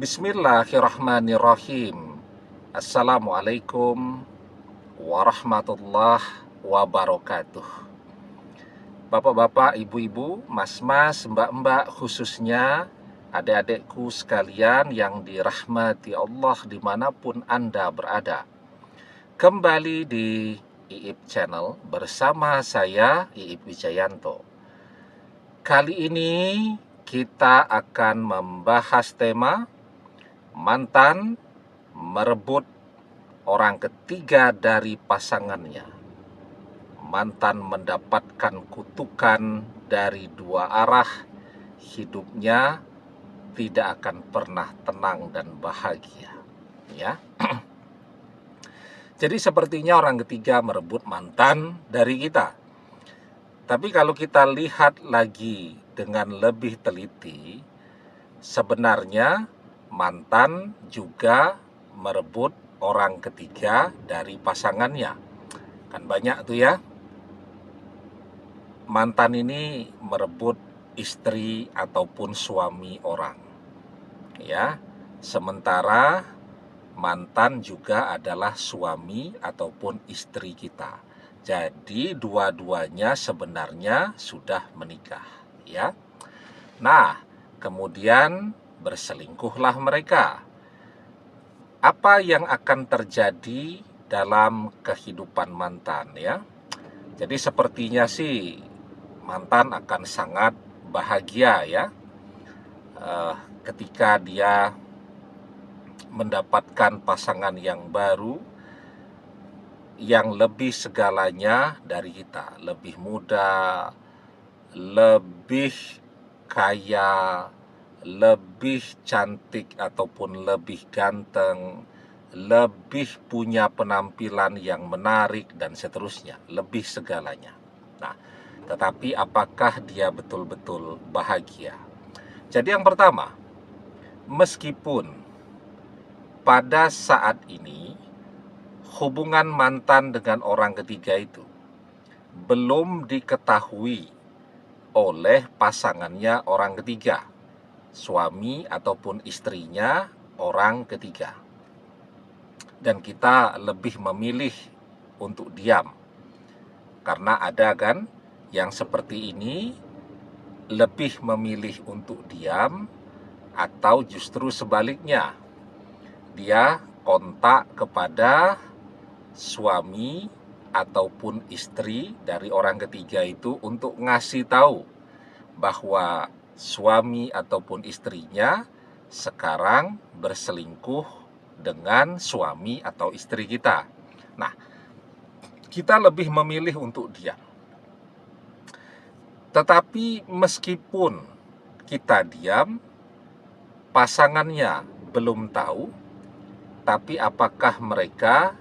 Bismillahirrahmanirrahim. Assalamualaikum warahmatullahi wabarakatuh. Bapak-bapak, ibu-ibu, mas-mas, mbak-mbak, khususnya adik-adikku sekalian yang dirahmati Allah dimanapun Anda berada. Kembali di Iip Channel bersama saya, Iip Wijayanto. Kali ini kita akan membahas tema mantan merebut orang ketiga dari pasangannya. Mantan mendapatkan kutukan dari dua arah, hidupnya tidak akan pernah tenang dan bahagia. Ya. Jadi sepertinya orang ketiga merebut mantan dari kita. Tapi kalau kita lihat lagi dengan lebih teliti, sebenarnya mantan juga merebut orang ketiga dari pasangannya. Kan banyak tuh ya. Mantan ini merebut istri ataupun suami orang. Ya. Sementara mantan juga adalah suami ataupun istri kita. Jadi dua-duanya sebenarnya sudah menikah, ya. Nah, kemudian berselingkuhlah mereka. Apa yang akan terjadi dalam kehidupan mantan, ya? Jadi sepertinya sih mantan akan sangat bahagia, ya, ketika dia mendapatkan pasangan yang baru, yang lebih segalanya dari kita, lebih muda, lebih kaya, lebih cantik ataupun lebih ganteng, lebih punya penampilan yang menarik dan seterusnya, lebih segalanya. Nah, tetapi apakah dia betul-betul bahagia? Jadi yang pertama, meskipun pada saat ini hubungan mantan dengan orang ketiga itu belum diketahui oleh pasangannya orang ketiga, suami ataupun istrinya orang ketiga. Dan kita lebih memilih untuk diam. Karena ada kan yang seperti ini lebih memilih untuk diam, atau justru sebaliknya, dia kontak kepada suami ataupun istri dari orang ketiga itu untuk ngasih tahu bahwa suami ataupun istrinya sekarang berselingkuh dengan suami atau istri kita. Nah, kita lebih memilih untuk diam. Tetapi meskipun kita diam, pasangannya belum tahu, tapi apakah mereka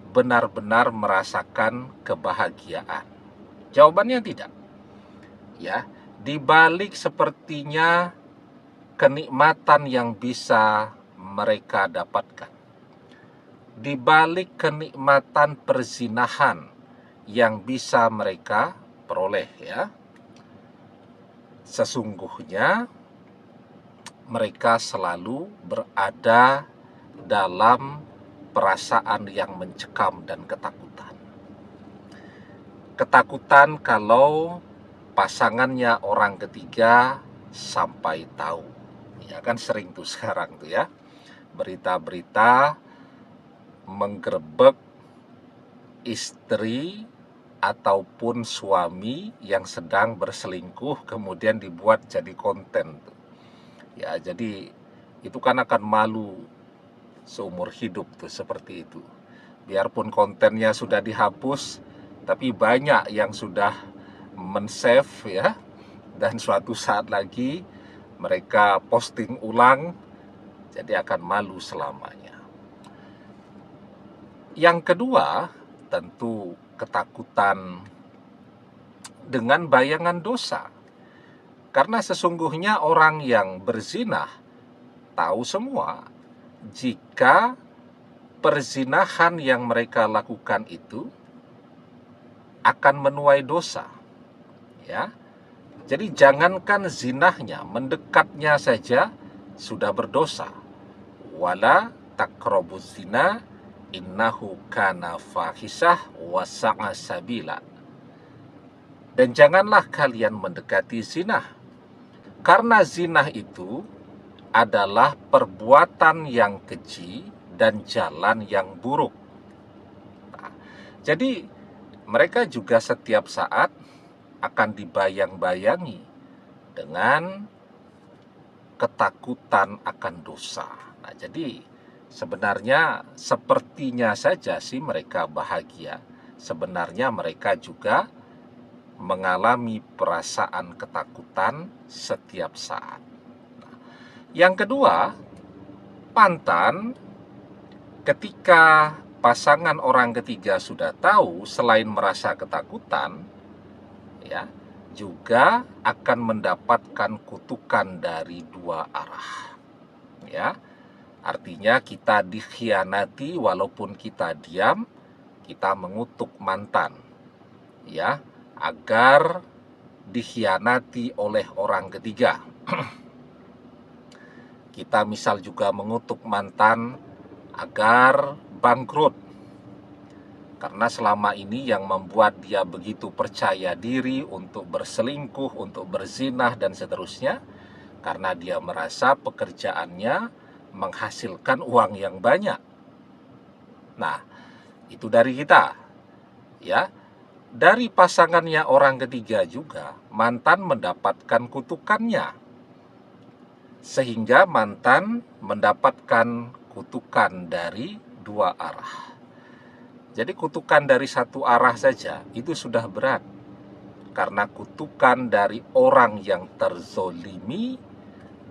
benar-benar merasakan kebahagiaan? Jawabannya tidak. Ya, di balik sepertinya kenikmatan yang bisa mereka dapatkan, di balik kenikmatan perzinahan yang bisa mereka peroleh, ya, sesungguhnya mereka selalu berada dalam perasaan yang mencekam dan ketakutan. Ketakutan kalau pasangannya orang ketiga sampai tahu. Ya kan sering tuh sekarang tuh ya, berita-berita menggerebek istri ataupun suami yang sedang berselingkuh kemudian dibuat jadi konten tuh. Ya, jadi itu kan akan malu seumur hidup tuh seperti itu. Biarpun kontennya sudah dihapus, tapi banyak yang sudah men-save ya, dan suatu saat lagi mereka posting ulang, jadi akan malu selamanya. Yang kedua, tentu ketakutan dengan bayangan dosa. Karena sesungguhnya orang yang berzinah tahu semua jika perzinahan yang mereka lakukan itu akan menuai dosa. Ya. Jadi jangankan zinahnya, mendekatnya saja sudah berdosa. Wala taqrabuz zina innahu kana fahisah wa sa'a sabila. Dan janganlah kalian mendekati zina, karena zina itu adalah perbuatan yang keji dan jalan yang buruk. Nah, jadi mereka juga setiap saat akan dibayang-bayangi dengan ketakutan akan dosa. Nah, jadi sebenarnya sepertinya saja sih mereka bahagia. Sebenarnya mereka juga mengalami perasaan ketakutan setiap saat. Nah, yang kedua, mantan ketika pasangan orang ketiga sudah tahu, selain merasa ketakutan, ya, juga akan mendapatkan kutukan dari dua arah. Ya, artinya kita dikhianati walaupun kita diam, kita mengutuk mantan, ya, agar dikhianati oleh orang ketiga. Kita misal juga mengutuk mantan agar bangkrut, karena selama ini yang membuat dia begitu percaya diri untuk berselingkuh, untuk berzinah dan seterusnya, karena dia merasa pekerjaannya menghasilkan uang yang banyak. Nah, itu dari kita, ya. Dari pasangannya orang ketiga juga mantan mendapatkan kutukannya, sehingga mantan mendapatkan kutukan dari dua arah. Jadi kutukan dari satu arah saja itu sudah berat, karena kutukan dari orang yang terzolimi,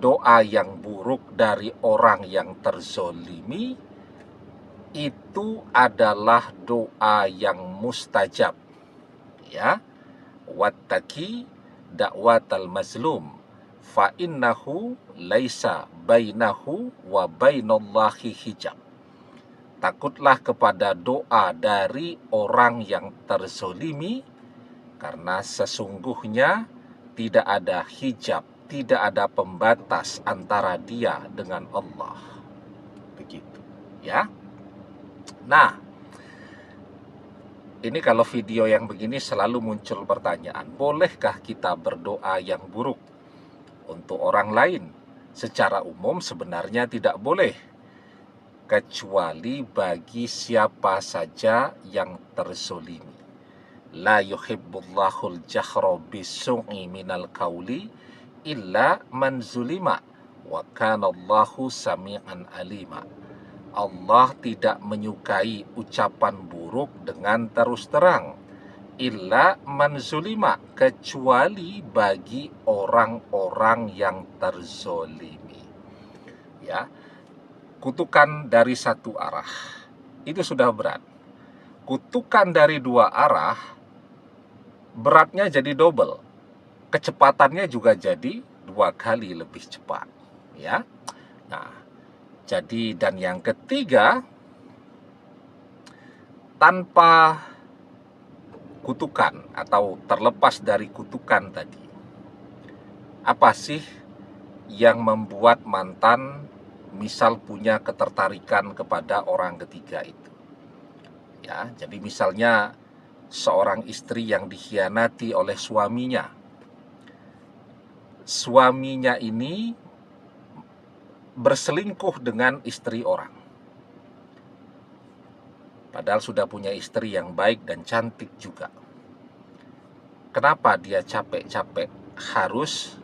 doa yang buruk dari orang yang terzolimi, itu adalah doa yang mustajab, ya. Wattaqi da'watal mazlum fa innahu laisa bainahu wa bainallahi hijab. Takutlah kepada doa dari orang yang terzolimi, karena sesungguhnya tidak ada hijab, tidak ada pembatas antara dia dengan Allah. Begitu, ya. Nah, ini kalau video yang begini selalu muncul pertanyaan, bolehkah kita berdoa yang buruk untuk orang lain? Secara umum sebenarnya tidak boleh, kecuali bagi siapa saja yang terzolimi. La yuhibbullahul jahra bisu'i minal qauli illa man zulima wa kanallahu sami'an alima. Allah tidak menyukai ucapan buruk dengan terus terang, illa man zulima, kecuali bagi orang-orang yang terzolimi. Ya, kutukan dari satu arah itu sudah berat. Kutukan dari dua arah beratnya jadi double, kecepatannya juga jadi 2 kali lebih cepat, ya. Nah, jadi, dan yang ketiga, tanpa kutukan atau terlepas dari kutukan tadi, apa sih yang membuat mantan misal punya ketertarikan kepada orang ketiga itu? Ya, jadi misalnya seorang istri yang dikhianati oleh suaminya. Suaminya ini berselingkuh dengan istri orang, padahal sudah punya istri yang baik dan cantik juga. Kenapa dia capek-capek harus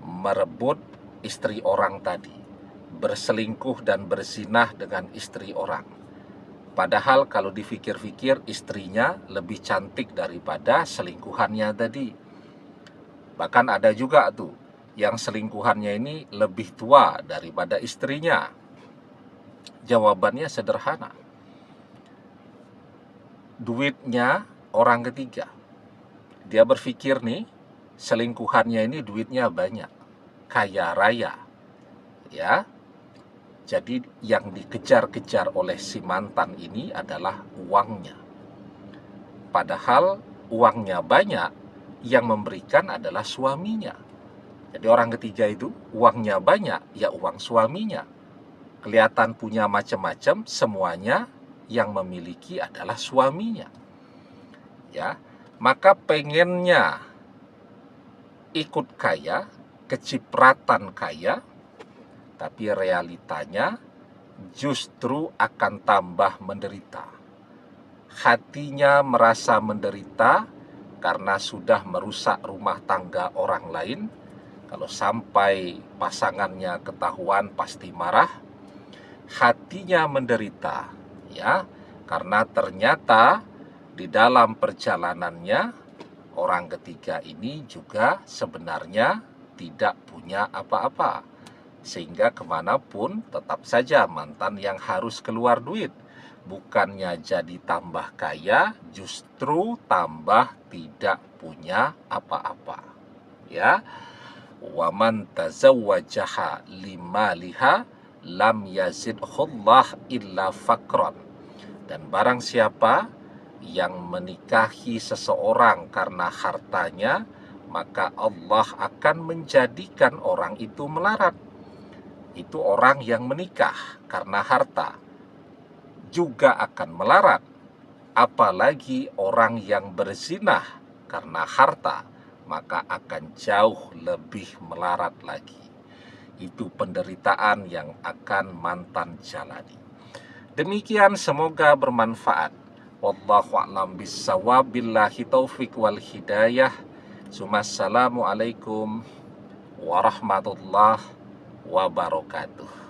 merebut istri orang tadi, berselingkuh dan berzinah dengan istri orang? Padahal kalau dipikir-pikir istrinya lebih cantik daripada selingkuhannya tadi. Bahkan ada juga tuh yang selingkuhannya ini lebih tua daripada istrinya. Jawabannya sederhana. Duitnya orang ketiga. Dia berpikir nih, selingkuhannya ini duitnya banyak, kaya raya, ya. Jadi yang dikejar-kejar oleh si mantan ini adalah uangnya. Padahal uangnya banyak, yang memberikan adalah suaminya. Jadi orang ketiga itu uangnya banyak, ya uang suaminya. Kelihatan punya macam-macam, semuanya yang memiliki adalah suaminya. Ya, maka pengennya ikut kaya, kecipratan kaya, tapi realitanya justru akan tambah menderita. Hatinya merasa menderita karena sudah merusak rumah tangga orang lain. Kalau sampai pasangannya ketahuan pasti marah. Hatinya menderita, ya, karena ternyata di dalam perjalanannya orang ketiga ini juga sebenarnya tidak punya apa-apa, sehingga kemanapun tetap saja mantan yang harus keluar duit. Bukannya jadi tambah kaya, justru tambah tidak punya apa-apa. Ya, waman tazawwajaha limaliha lam yazidhullah illa fakron. Dan barang siapa yang menikahi seseorang karena hartanya, maka Allah akan menjadikan orang itu melarat. Itu orang yang menikah karena harta juga akan melarat. Apalagi orang yang berzinah karena harta, maka akan jauh lebih melarat lagi. Itu penderitaan yang akan mantan jalani. Demikian, semoga bermanfaat. Wallahu a'lam bissawab, billahi taufik wal hidayah. Assalamualaikum warahmatullahi wabarakatuh.